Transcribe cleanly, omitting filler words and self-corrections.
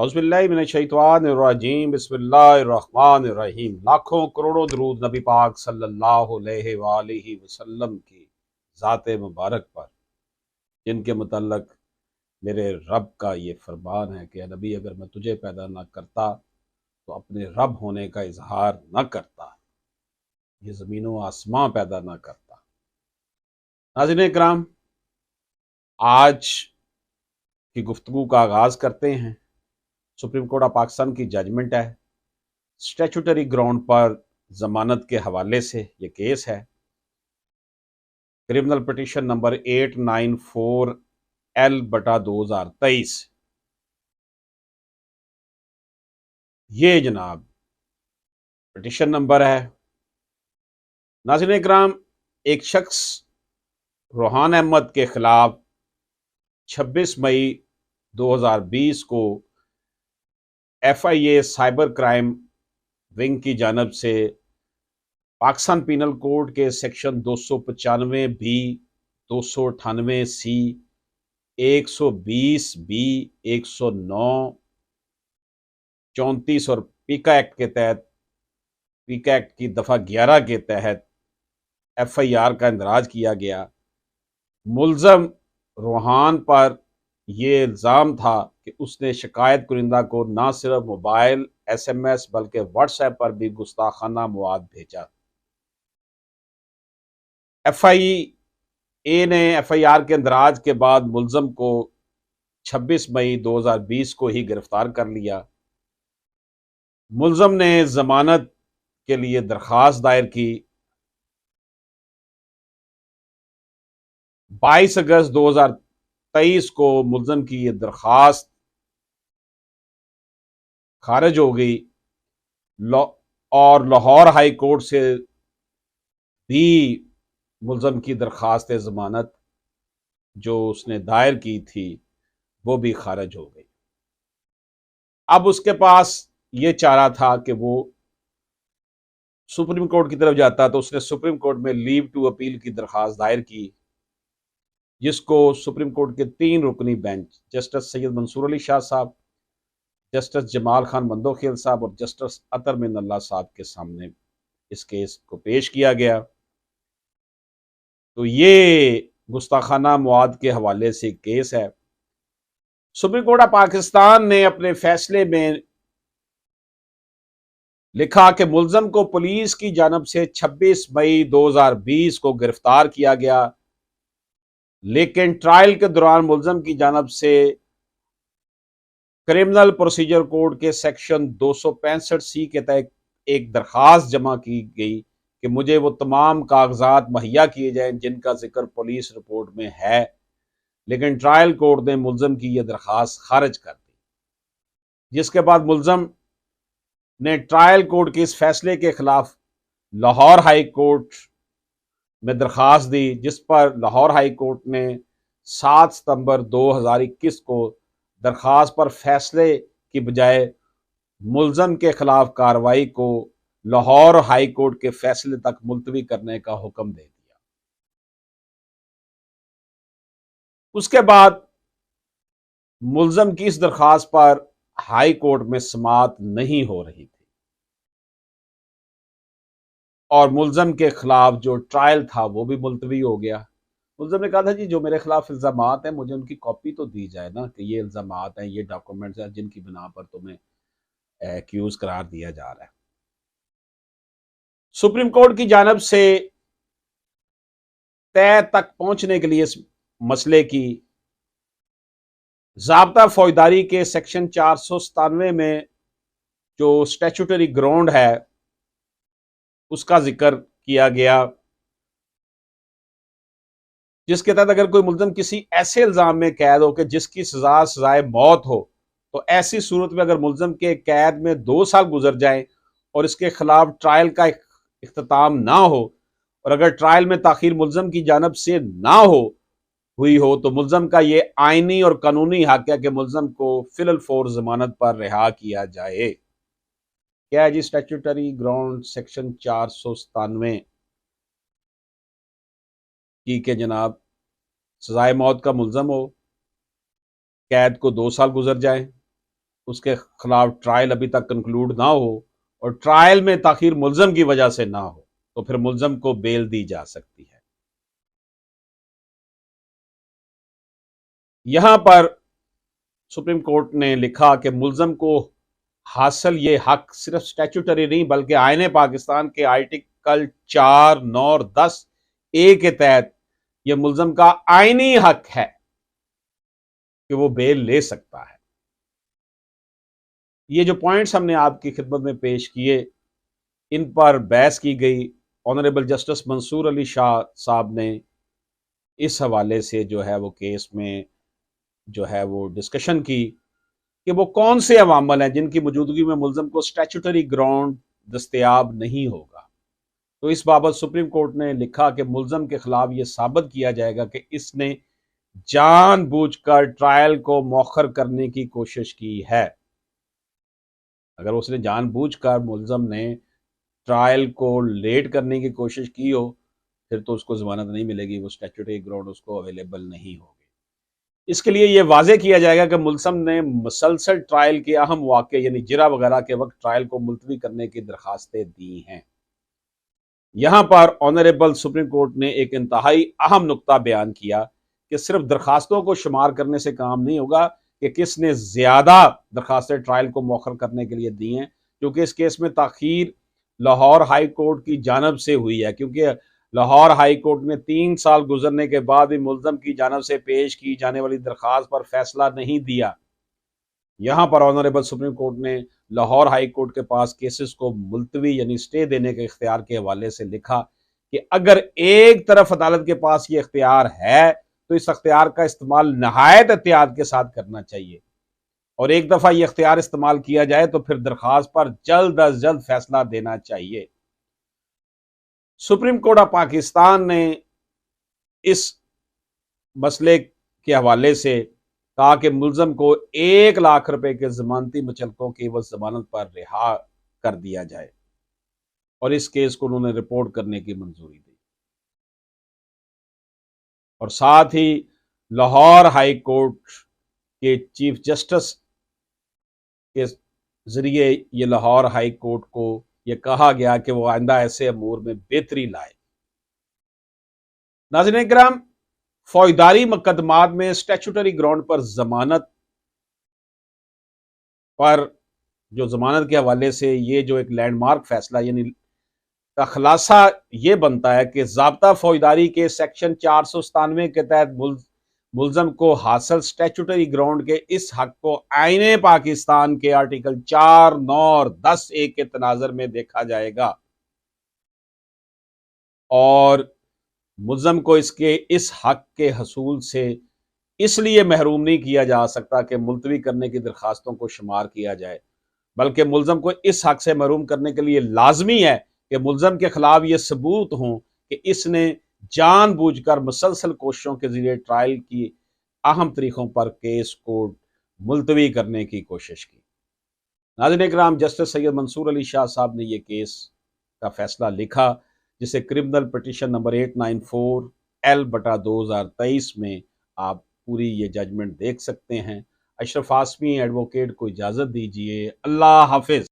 औज़ुबिल्लाहि मिनश्शैतानिर्रजीम बिस्मिल्लाहिर्रहमानिर्रहीम। लाखों करोड़ों दरूद नबी पाक सल्लल्लाहु अलैहि वसल्लम की ज़ात मुबारक पर, जिनके मुतल्लक मेरे रब का ये फरमान है कि नबी, अगर मैं तुझे पैदा ना करता तो अपने रब होने का इजहार न करता, ये ज़मीन व आसमां पैदा ना करता। नाज़रीन इकराम, आज की गुफ्तगू का आगाज़ करते हैं। सुप्रीम कोर्ट ऑफ पाकिस्तान की जजमेंट है। स्टैचूटरी ग्राउंड पर जमानत के हवाले से ये केस है। Criminal petition number 894L/2023। ये जनाब पिटीशन नंबर है। नाज़रीन इकराम, एक शख्स रोहान अहमद के खिलाफ 26 मई 2020 को FIA साइबर क्राइम विंग की जानब से पाकिस्तान पीनल कोड के सेक्शन 295B, 298C, 120B, 109, 34 और पीका एक्ट के तहत, पीका एक्ट की दफ़ा 11 के तहत FIR का इंदराज किया गया। मुल्ज़म रोहान पर यह इल्ज़ाम था कि उसने शिकायत कुरिंदा को न सिर्फ मोबाइल SMS बल्कि व्हाट्सएप पर भी गुस्ताखाना मवाद भेजा। FIA ने FIR के इंदराज के बाद मुल्ज़म को 26 मई 2020 को ही गिरफ्तार कर लिया। मुल्ज़म ने जमानत के लिए दरख्वास्त दायर की। 22 अगस्त 2023 को मुल्ज़म की ये दरख्वास्त खारिज हो गई और लाहौर हाई कोर्ट से भी मुल्ज़म की दरख्वास्त ज़मानत जो उसने दायर की थी वो भी खारिज हो गई। अब उसके पास ये चारा था कि वो सुप्रीम कोर्ट की तरफ जाता, तो उसने सुप्रीम कोर्ट में लीव टू अपील की दरख्वास्त दायर की, जिसको सुप्रीम कोर्ट के 3 रुकनी बेंच, जस्टिस सैयद मंसूर अली शाह साहब, जस्टिस जमाल खान मंदोखेल साहब और जस्टिस अतर मिनल्ला साहब के सामने इस केस को पेश किया गया। तो ये गुस्ताखाना मवाद के हवाले से केस है। सुप्रीम कोर्ट ऑफ पाकिस्तान ने अपने फैसले में लिखा कि मुल्ज़म को पुलिस की जानब से 26 मई 2020 को गिरफ्तार किया गया, लेकिन ट्रायल के दौरान मुल्ज़म की जानब से क्रिमिनल प्रोसीजर कोड के सेक्शन 265C के तहत एक दरख्वास्त जमा की गई कि मुझे वो तमाम कागजात मुहैया किए जाएं जिनका जिक्र पुलिस रिपोर्ट में है, लेकिन ट्रायल कोर्ट ने मुल्ज़म की यह दरख्वास्त खारिज कर दी, जिसके बाद मुल्ज़म ने ट्रायल कोर्ट के इस फैसले के खिलाफ लाहौर हाई कोर्ट में दरख्वास्त दी, जिस पर लाहौर हाई कोर्ट ने 7 सितंबर 2021 को दरख्वास्त पर फैसले की बजाय मुल्ज़म के खिलाफ कार्रवाई को लाहौर हाई कोर्ट के फैसले तक मुलतवी करने का हुक्म दे दिया। उसके बाद मुल्ज़म की इस दरख्वास्त पर हाई कोर्ट में समाअत नहीं हो रही थी और मुल्ज़म के खिलाफ जो ट्रायल था वो भी मुलतवी हो गया। मुल्ज़म ने कहा था, जी जो मेरे खिलाफ इल्ज़ामात हैं मुझे उनकी कॉपी तो दी जाए ना, कि ये इल्ज़ामात हैं, ये डॉक्यूमेंट्स हैं जिनकी बिना पर तुम्हें एक्यूज करार दिया जा रहा है। सुप्रीम कोर्ट की जानब से तय तक पहुंचने के लिए इस मसले की ज़ाब्ता फौजदारी के सेक्शन 497 में जो स्टैचूटरी ग्राउंड है उसका जिक्र किया गया, जिसके तहत अगर कोई मुल्ज़म किसी ऐसे इल्ज़ाम में कैद हो कि जिसकी सजाए मौत हो, तो ऐसी सूरत में अगर मुल्ज़म के कैद में 2 साल गुजर जाए और इसके खिलाफ ट्रायल का इख्तिताम ना हो, और अगर ट्रायल में ताखीर मुल्ज़म की जानब से ना हुई हो, तो मुल्ज़म का ये आईनी और कानूनी हक है कि मुल्ज़म को फिल फोर जमानत पर रिहा किया जाए। क्या है जी स्टैट्यूटरी ग्राउंड सेक्शन 497 की के जनाब सजाए मौत का मुल्ज़म हो, कैद को 2 साल गुजर जाए, اس کے خلاف ٹرائل ابھی تک کنکلوڈ نہ ہو اور ٹرائل میں تاخیر ملزم کی وجہ سے نہ ہو تو پھر ملزم کو بیل دی جا سکتی ہے۔ یہاں پر سپریم کورٹ نے لکھا کہ ملزم کو حاصل یہ حق صرف سٹیچوٹری نہیں بلکہ آئین پاکستان کے آرٹیکل 4، 9 اور 10A کے تحت یہ ملزم کا آئینی حق ہے کہ وہ بیل لے سکتا ہے۔ یہ جو پوائنٹس ہم نے آپ کی خدمت میں پیش کیے ان پر بحث کی گئی۔ آنریبل جسٹس منصور علی شاہ صاحب نے اس حوالے سے جو ہے وہ کیس میں جو ہے وہ ڈسکشن کی کہ وہ کون سے عوامل ہیں جن کی موجودگی میں ملزم کو سٹیچوٹری گراؤنڈ دستیاب نہیں ہوگا۔ تو اس بابت سپریم کورٹ نے لکھا کہ ملزم کے خلاف یہ ثابت کیا جائے گا کہ اس نے جان بوجھ کر ٹرائل کو مؤخر کرنے کی کوشش کی ہے۔ اگر اس نے جان بوجھ کر ملزم نے ٹرائل کو لیٹ کرنے کی کوشش کی ہو پھر تو اس کو ضمانت نہیں ملے گی، وہ سٹیچوٹری گراؤنڈ اس کو اویلیبل نہیں ہوگی۔ اس کے لیے یہ واضح کیا جائے گا کہ ملزم نے مسلسل ٹرائل کے اہم مواقع یعنی جرہ وغیرہ کے وقت ٹرائل کو ملتوی کرنے کی درخواستیں دی ہیں۔ یہاں پر آنریبل سپریم کورٹ نے ایک انتہائی اہم نقطہ بیان کیا کہ صرف درخواستوں کو شمار کرنے سے کام نہیں ہوگا کہ کس نے زیادہ درخواستیں ٹرائل کو مؤخر کرنے کے لیے دی ہیں، کیونکہ اس کیس میں تاخیر لاہور ہائی کورٹ کی جانب سے ہوئی ہے، کیونکہ لاہور ہائی کورٹ نے 3 سال گزرنے کے بعد بھی ملزم کی جانب سے پیش کی جانے والی درخواست پر فیصلہ نہیں دیا۔ یہاں پر آنریبل سپریم کورٹ نے لاہور ہائی کورٹ کے پاس کیسز کو ملتوی یعنی سٹے دینے کے اختیار کے حوالے سے لکھا کہ اگر ایک طرف عدالت کے پاس یہ اختیار ہے تو اس اختیار کا استعمال نہایت احتیاط کے ساتھ کرنا چاہیے، اور ایک دفعہ یہ اختیار استعمال کیا جائے تو پھر درخواست پر جلد از جلد فیصلہ دینا چاہیے۔ سپریم کورٹ آف پاکستان نے اس مسئلے کے حوالے سے کہا کہ ملزم کو 1 لاکھ روپے کے ضمانتی مچلقوں کی عوض ضمانت پر رہا کر دیا جائے، اور اس کیس کو انہوں نے رپورٹ کرنے کی منظوری دی، اور ساتھ ہی لاہور ہائی کورٹ کے چیف جسٹس کے ذریعے یہ لاہور ہائی کورٹ کو یہ کہا گیا کہ وہ آئندہ ایسے امور میں بہتری لائے۔ ناظرین کرام، فوجداری مقدمات میں سٹیچوٹری گراؤنڈ پر ضمانت پر جو ضمانت کے حوالے سے یہ جو ایک لینڈ مارک فیصلہ یعنی کا خلاصہ یہ بنتا ہے کہ ضابطہ فوجداری کے سیکشن 497 کے تحت ملزم کو حاصل سٹیچوٹری گراؤنڈ کے اس حق کو آئین پاکستان کے آرٹیکل 4، 9 اور 10A کے تناظر میں دیکھا جائے گا، اور ملزم کو اس حق کے حصول سے اس لیے محروم نہیں کیا جا سکتا کہ ملتوی کرنے کی درخواستوں کو شمار کیا جائے، بلکہ ملزم کو اس حق سے محروم کرنے کے لیے لازمی ہے کہ ملزم کے خلاف یہ ثبوت ہوں کہ اس نے جان بوجھ کر مسلسل کوششوں کے ذریعے ٹرائل کی اہم تاریخوں پر کیس کو ملتوی کرنے کی کوشش کی۔ ناظرین اکرام، جسٹس سید منصور علی شاہ صاحب نے یہ کیس کا فیصلہ لکھا جسے کرمنل پٹیشن نمبر 894L/2023 میں آپ پوری یہ ججمنٹ دیکھ سکتے ہیں۔ اشرف آسمی ایڈوکیٹ کو اجازت دیجیے۔ اللہ حافظ۔